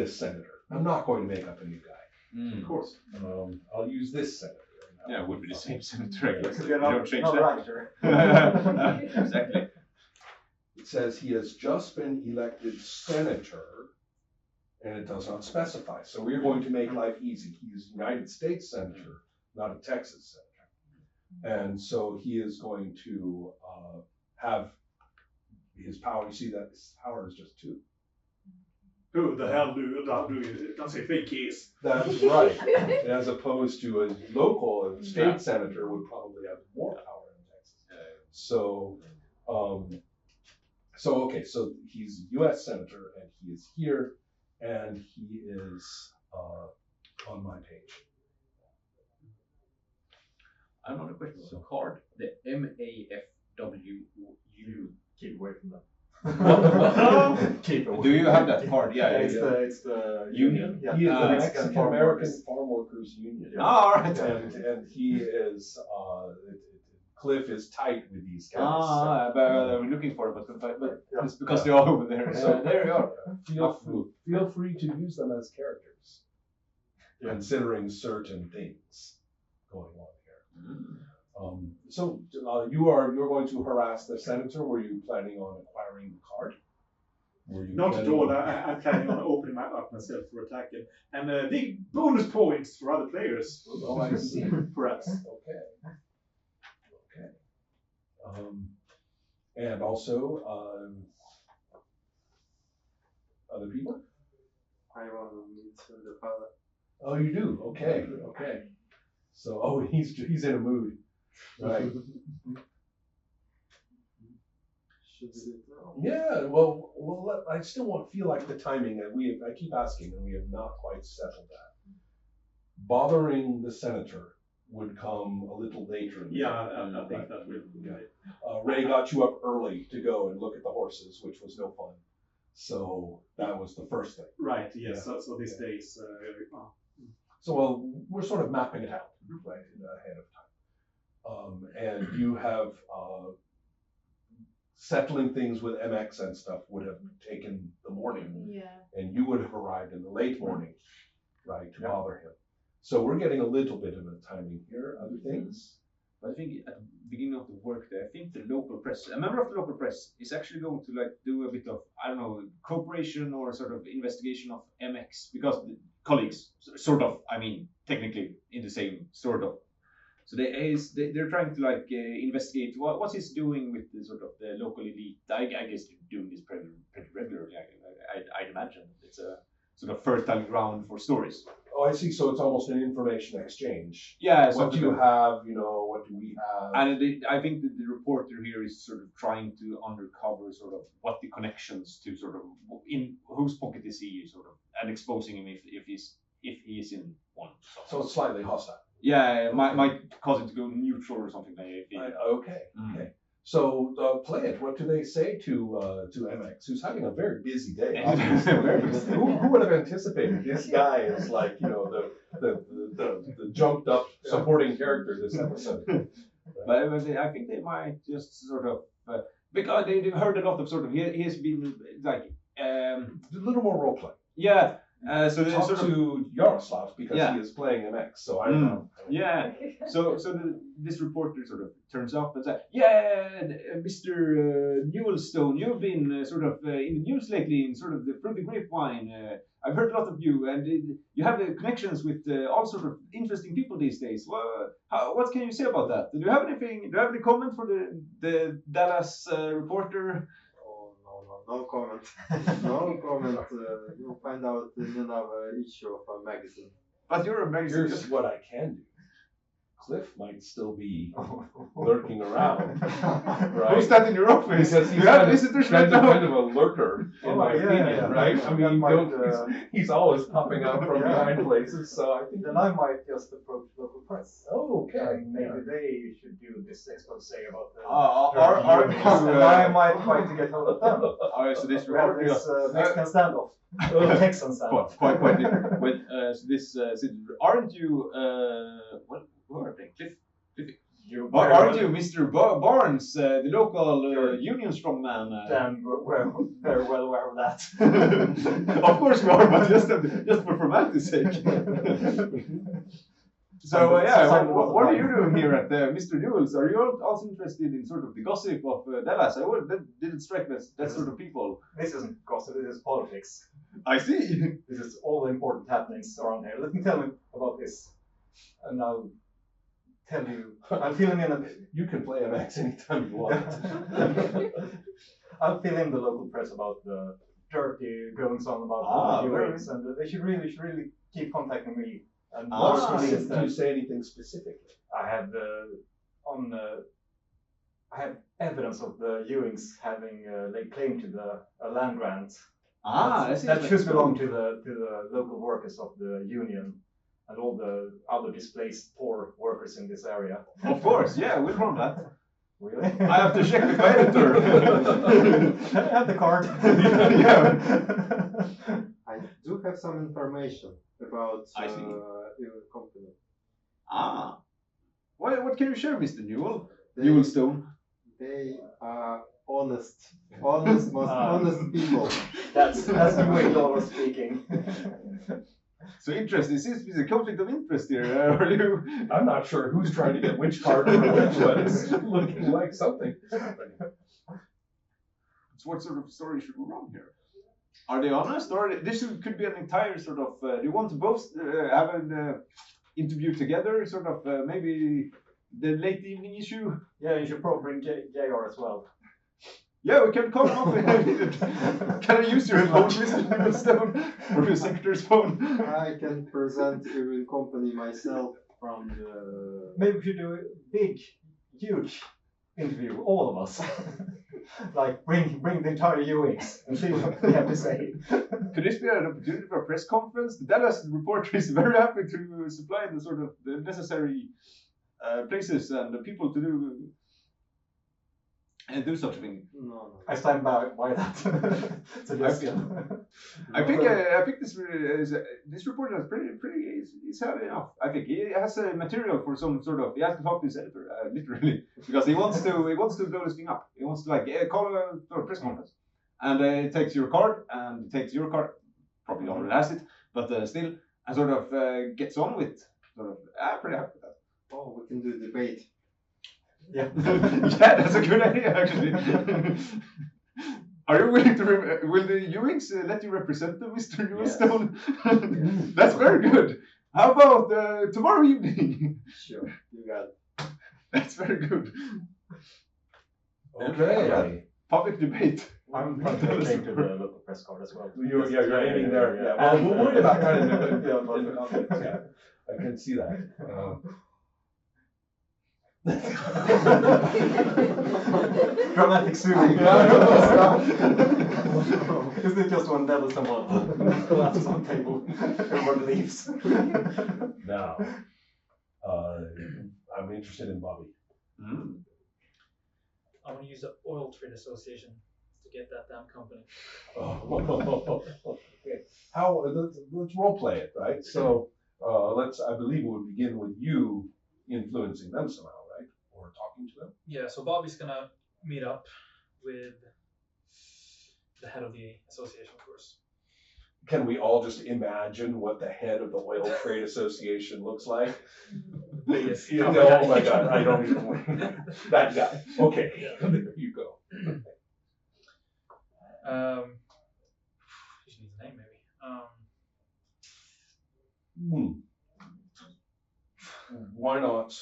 this senator. I'm not going to make up a new guy. Of course. I'll use this senator. Yeah, it would be the same senator, I guess. Because You don't change that. right. Exactly. It says he has just been elected senator, and it does not specify. So we're going to make life easy. He is a United States senator, not a Texas senator. And so he is going to have his power. You see that his power is just 2. Who the hell does he think he is? That's right. As opposed to a local and state senator would probably have more power in Texas. So, okay, so he's a U.S. senator and he is here, and he is on my page. Another question. So card, the MAFWU. Keep away from that. Keep it. Do you have that card? Yeah, It's the Union. Yeah. He is the Mexican Mexican Farm American Workers. Farm Workers Union. Yeah. all right. And he is, Cliff is tight with these guys. But we're looking for it, but Yeah. it's because they're all over there. So there you are. Feel free to use them as characters, considering certain things going on here. So you're going to harass the senator. Were you planning on acquiring the card? Not at all. I'm planning on opening up myself for attacking and big bonus points for other players. Oh, I see. Perhaps. Okay. And also other people. I want to meet the father. Oh, you do. Okay. So he's in a mood. Right. Should we do it now? Yeah, well, I still feel like the timing, and I keep asking, and we have not quite settled that. Bothering the senator would come a little later. In the Yeah, day. I think that will. Ray got you up early to go and look at the horses, which was no fun. So that was the first thing. Right. Yes. Yeah. So these days. So we're sort of mapping it out right ahead of time. And you have settling things with MX and stuff would have taken the morning. Yeah. And you would have arrived in the late morning, right, to bother him. So we're getting a little bit of a timing here. Other things? But I think at the beginning of the work there, I think the local press, a member of the local press is actually going to do a bit of, I don't know, cooperation or sort of investigation of MX, because the colleagues, sort of, I mean, technically in the same sort of. So they're trying to investigate what he's doing with the sort of the local elite. I guess they're doing this pretty regularly. I'd imagine it's a sort of fertile ground for stories. Oh, I see. So it's almost an information exchange. Yeah. What do you have? What do we have? And I think that the reporter here is sort of trying to undercover sort of what the connections to sort of in whose pocket is he sort of, and exposing him if he is in one. So it's slightly hostile. Yeah, might cause it to go neutral or something. Okay. So play it. What do they say to MX, who's having a very busy day? Who would have anticipated this guy is like the jumped up supporting character this episode? But I think they might just sort of because they've heard a lot of sort of he has been like a little more role play. Yeah. So they talk sort of to Yaroslav because he is playing MX. So I don't know. Yeah. So this reporter sort of turns up and says, "Yeah, Mr. Newellstone, you've been sort of in the news lately in sort of the Fruity Grapevine. I've heard a lot of you, and you have connections with all sort of interesting people these days. Well, what can you say about that? Do you have anything? Do you have any comment for the Dallas reporter?" No comment. No comment. You'll find out in another issue of a magazine. But you're a magazine. Here's what I can do. Cliff might still be lurking around, right? Who's that in your office? Because he's kind of a lurker, in my opinion, right? I mean, he's always popping up from behind places, so I think then I might just approach local press. Oh, okay. Maybe they should do this expose about the. And I might try to get hold of them. So this We have this Mexican standoff. Texan standoff. Quite. But so this, aren't you? What are they? Cliff? Aren't you Mr. Barnes, the local union strongman? Damn, we're very well aware of that. Of course we are, but just for formality's sake. So what are you doing here at Mr. Newell's? Are you also interested in sort of the gossip of Dallas? That didn't strike me as that sort of people. This isn't gossip, this is politics. I see. This is all the important happenings around here. Let me tell you about this. And I'll fill him in a bit. You can play MX anytime you want. I'll fill in the local press about the dirty goings on about the viewings, and they should really keep contacting me. And Do you say anything specifically? I have I have evidence of the Ewings having laid claim to the land grant. That should belong to the local workers of the union and all the other displaced poor workers in this area. Of course, yeah, we'll run that. Really? I have to check with my editor. I have the card. Yeah. I do have some information about your company. What can you share, Mr. Newell? They- Newellstone. They are most honest people. That's the way Laura speaking. So interesting. Seems to be a conflict of interest here. Are you? I'm not sure who's trying to get which part or which, but it's looking like something's happening. So what sort of story should we run here? Are they honest, or this could be an entire sort of? Do you want to both have an interview together? Sort of maybe the late evening issue. Yeah, you should probably bring JR as well. Yeah, we can call him up. Can I use your phone, Mr. Newellstone, or your secretary's phone? I can present your company myself from the. Maybe we should do a big, huge interview, all of us. Like bring the entire Ewings and see what they have to say. Could this be an opportunity for a press conference? The Dallas reporter is very happy to supply the sort of the necessary places and the people to do such a thing. No. I stand by that suggestion. I think this reporter is pretty. He's had enough. I think he has material for some sort of. He has to talk to his editor, literally, because he wants to blow this thing up. He wants to call a press conference, and it takes your card, probably already has it, but still, and sort of gets on with. Sort of, I'm pretty happy with that. Oh, we can do debate. Yeah. Yeah, that's a good idea, actually. Are you willing to? Will the Ewings let you represent them, Mr. Newellstone? Yes. That's very good. How about tomorrow evening? Sure, you got it. That's very good. Okay. Public debate. I'm trying to link to the local press card as well. You're aiming there. Yeah. Well, we'll worry about that in the conflicts. Yeah, I can see that. Dramatic zoom. Isn't it just one devil someone collapses on the table? Everyone leaves. Now, I'm interested in Bobby. I want to use the Oil Trade Association to get that damn company. Okay. Let's role play it, right? So I believe it would begin with you influencing them somehow, right? Or talking to them. Yeah, so Bobby's gonna meet up with the head of the association, of course. Can we all just imagine what the head of the Oil Trade Association looks like? Yes. Oh my God, I don't even want that guy. Okay, yeah. There you go. You should need his name, maybe. Why not?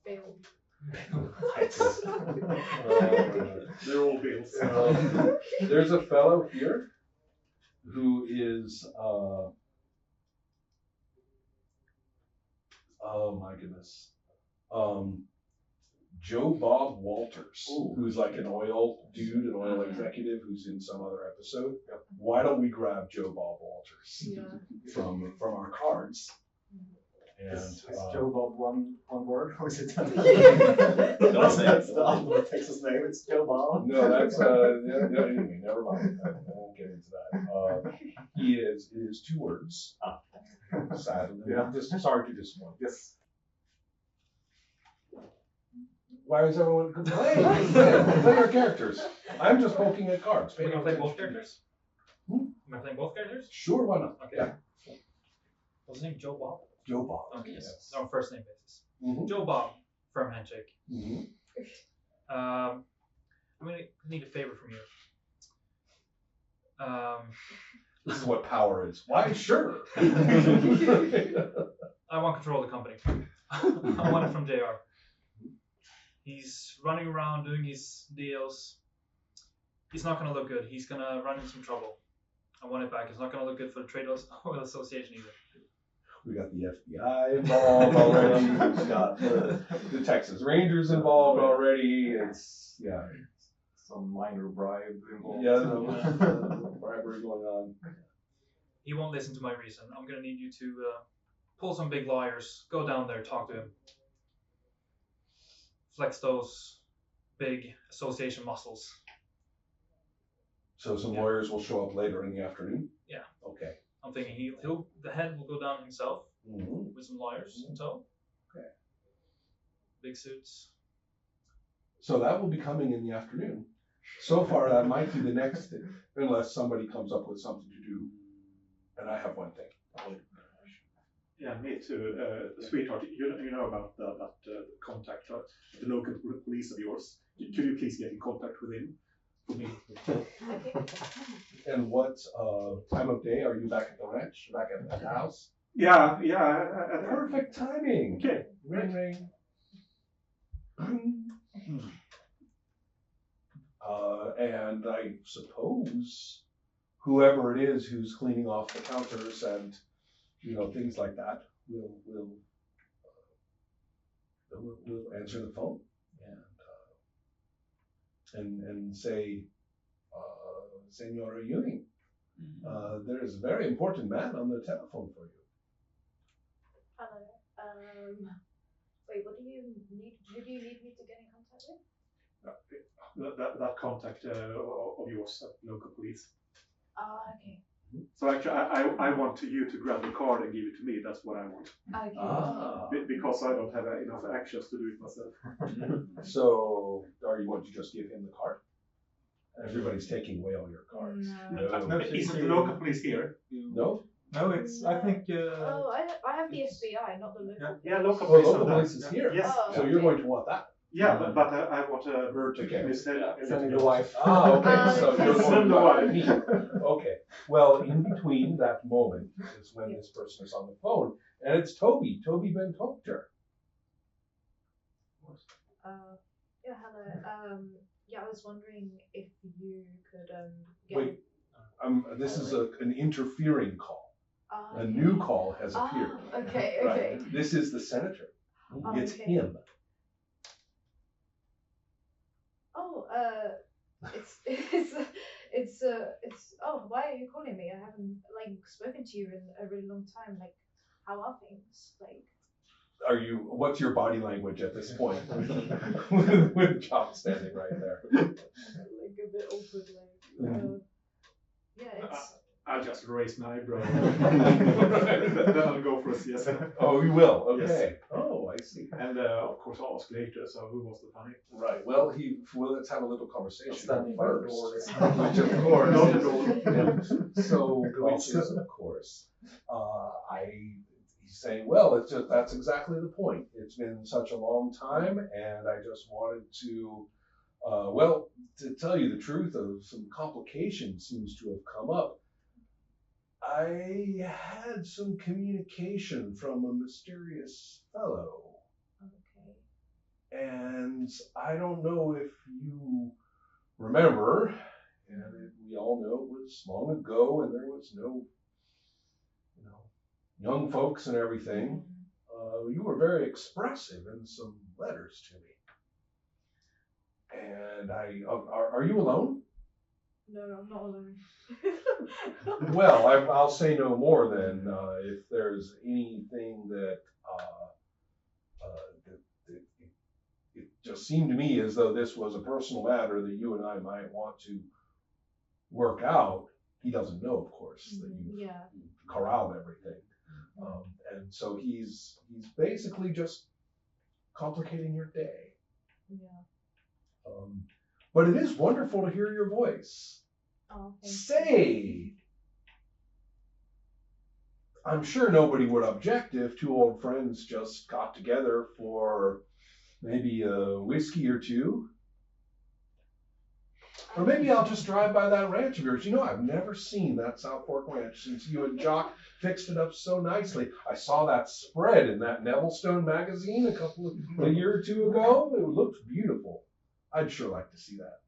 Bill. They're all bills. There's a fellow here who is, oh my goodness, Joe Bob Walters, who's like an oil dude, an oil executive who's in some other episode. Why don't we grab Joe Bob Walters from our cards? And Is Joe Bob one word, or is it? Don't say That's the ultimate Texas name. It's Joe Bob. No, that's anyway, never mind. I won't get into that. It is 2 words. Sadly, Yeah. Just sorry to disappoint. Yes. Why is everyone complaining? Play our characters. I'm just poking at cards. We're Pay gonna play attention. both characters? Hmm? Am I playing both characters? Sure, why not? Okay. Yeah. What's his name? Joe Bob? Joe Bob. Okay, Yes. on first name basis. Mhm. Joe Bob, firm handshake. Mhm. I'm gonna need a favor from you. This is what power is. Why? Sure. I want control of the company. I want it from JR. He's running around doing his deals. He's not gonna look good. He's gonna run into some trouble. I want it back. It's not gonna look good for the Trade Oil Association either. We got the FBI involved already. We've got the Texas Rangers involved already. It's Some minor bribe involved. yeah, the bribery going on. He won't listen to my reason. I'm gonna need you to pull some big liars. Go down there, talk to him. Flex those big association muscles. So some lawyers will show up later in the afternoon. Yeah. Okay. I'm thinking the head will go down himself Mm-hmm. with some lawyers in tow. Okay. Big suits. So that will be coming in the afternoon. So far, that might be the next thing, unless somebody comes up with something to do. And I have one thing. Yeah, me too. Sweetheart, you know about that contact, the local police of yours. Could you please get in contact with him for me? And what time of day are you back at the ranch? Back at the house? Yeah. Perfect timing. Okay. Ring, ring. And I suppose whoever it is who's cleaning off the counters and things like that will answer the phone and say, Senora Ewing, there is a very important man on the telephone for you. Hello. Wait, what do you need? Who do you need me to get in contact with? That contact of yours at local police. Okay. So actually, I want you to grab the card and give it to me. That's what I want. Okay. Because I don't have enough actions to do it myself. So, are you going to just give him the card? Everybody's taking away all your cards. No, isn't the local police here? No? No, it's. I think. Oh, I have the FBI, not the local. Yeah, local Well, police. local police is here. Yes. Oh. So you're going to want that. Yeah, but I want Her to get. Sending the wife. Ah, okay. So you're going Send to the want wife. me. Okay. Well, in between that moment is when this person is on the phone, and it's Toby Ben Tokter. Yeah, hello. Yeah, I was wondering if you could get. Wait. This is an interfering call. A Okay. new call has appeared. Okay. Right. This is the senator. It's Okay. him. Oh, it's. Oh, why are you calling me? I haven't spoken to you in a really long time. Like, how are things? Like. What's your body language at this point? with Chop standing right there. Like a bit awkward. Like. Yeah, it's. I'll just raise my eyebrow. Then I'll go for a siesta. Oh, you will? Okay. Yes. Oh, I see. And of course I'll ask later, so who was the funny? Right. Well, let's have a little conversation Standing by the first. door. Which of course. Not at all. Yeah. So, which is of course, he's saying, well, that's exactly the point. It's been such a long time, and I just wanted to, to tell you the truth, some complications seems to have come up. I had some communication from a mysterious fellow. Okay. And I don't know if you remember, and we all know it was long ago and there was no, young folks and everything. You were very expressive in some letters to me. And are you alone? No, I'm not alone. Well, I'll say no more then. If there's anything that it just seemed to me as though this was a personal matter that you and I might want to work out. He doesn't know, of course, that you've corralled everything. And so he's basically just complicating your day. Yeah. But it is wonderful to hear your voice. Oh, thank you. Say, I'm sure nobody would object if two old friends just got together for maybe a whiskey or two. Or maybe I'll just drive by that ranch of yours. You know, I've never seen that South Fork ranch since you and Jock fixed it up so nicely. I saw that spread in that Nevillestone magazine a year or two ago. It looked beautiful. I'd sure like to see that.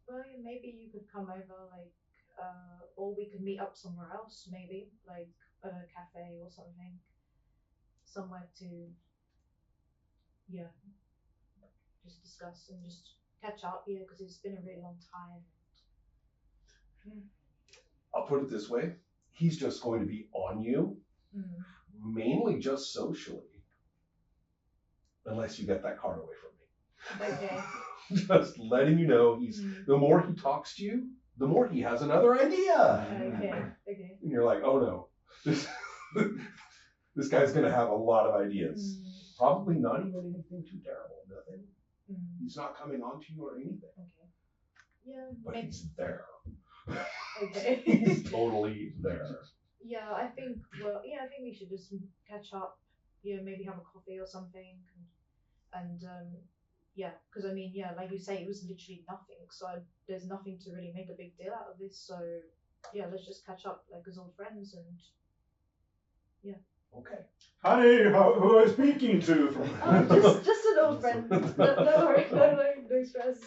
Well, maybe you could come over, like, or we could meet up somewhere else, maybe, like at a cafe or something, somewhere to, yeah, just discuss and just catch up, yeah, because it's been a really long time. I'll put it this way. He's just going to be on you, mainly just socially, unless you get that card away from me. Okay. Just letting you know, the more he talks to you, the more he has another idea. Okay. And you're like, oh no, this guy's gonna have a lot of ideas. Probably not even anything too terrible. Nothing. He's not coming on to you or anything. Okay. Yeah. But he's there. Okay. He's totally there. Yeah, I think we should just catch up. Yeah, maybe have a coffee or something, and yeah, because I mean, yeah, like you say, it was literally nothing. So there's nothing to really make a big deal out of this. So yeah, let's just catch up like as old friends and yeah. Okay. Honey, who am I speaking to? Just an old friend. No worry, no stress.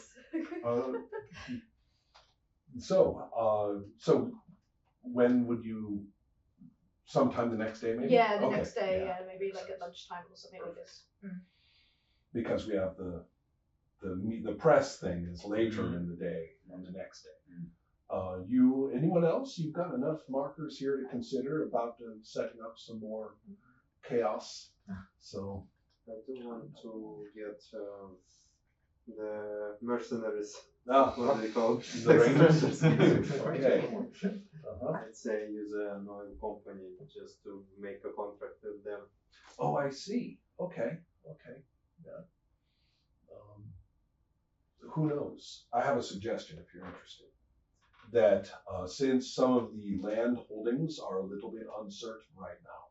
So when would you? Sometime the next day, maybe. Yeah, the next day. Yeah, maybe like at lunchtime or something like this. Because we have the press thing is later in the day on the next day. Anyone else? You've got enough markers here to consider about setting up some more chaos. So I do want to get the mercenaries. What they call the Rangers. Okay. I'd say use an oil company just to make a contract with them. Oh, I see. Okay. Yeah. Who knows? I have a suggestion if you're interested. That since some of the land holdings are a little bit uncertain right now,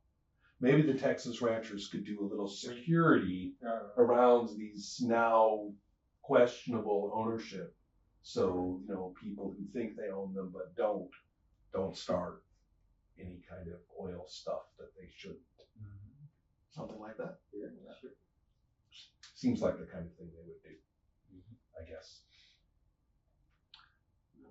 maybe the Texas ranchers could do a little security around these now questionable ownership. So, people who think they own them but don't start any kind of oil stuff that they shouldn't. Something like that? Yeah, sure. Seems like the kind of thing they would do, I guess.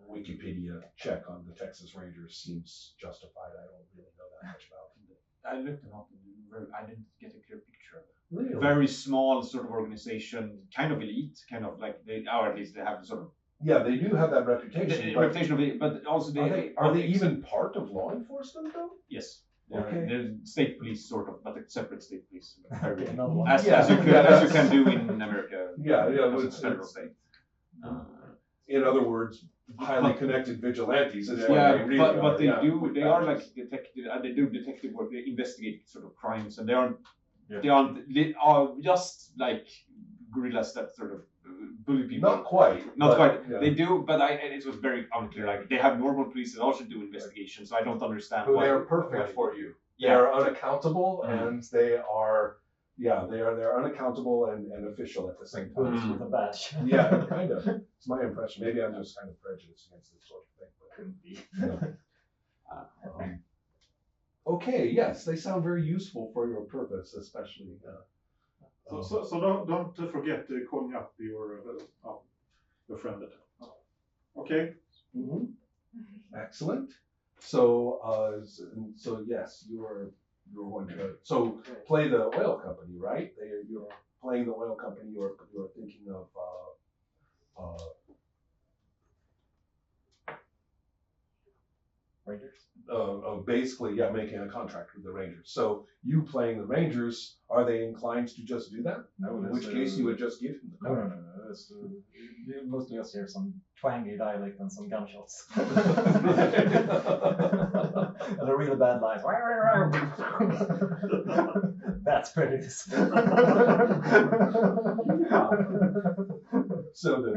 Wikipedia check on the Texas Rangers seems justified. I don't really know that much about them. I looked them up and I didn't get a clear picture of it. Really? Very small sort of organization, kind of elite, kind of like or at least they have sort of. Yeah, they do have that reputation. Reputation of it, but also are they even part of law enforcement though? Yes. Okay. They're state police sort of, but it's separate state police. Okay, As you can do in America. Yeah, It's federal state. In other words, highly connected vigilantes. Is what Yeah, they really but they are. do. They are like detective. They do detective work. They investigate sort of crimes, and they are just like guerrillas that sort of bully people. Not quite. Not but, quite. yeah. They do, but it was very unclear. Like they have normal police that also do investigations. So I don't understand But why. they are perfect for you. They Yeah. are unaccountable and they are they're unaccountable and official at the same time. Bullets with a badge. Yeah, kind of. It's my impression. Maybe I'm just kind of prejudiced against this sort of thing. But, Couldn't be. okay, yes, they sound very useful for your purpose, especially. So don't forget calling up your friend. Okay. Mm-hmm. Excellent. So yes, you're going to play the oil company, right? You're playing the oil company. You're thinking of Rangers? Basically, making a contract with the Rangers. So you playing the Rangers, are they inclined to just do that? In which case you would just give them the No. contract. It's, you mostly just hear some twangy dialect and some gunshots. And a really bad line. That's prejudice. So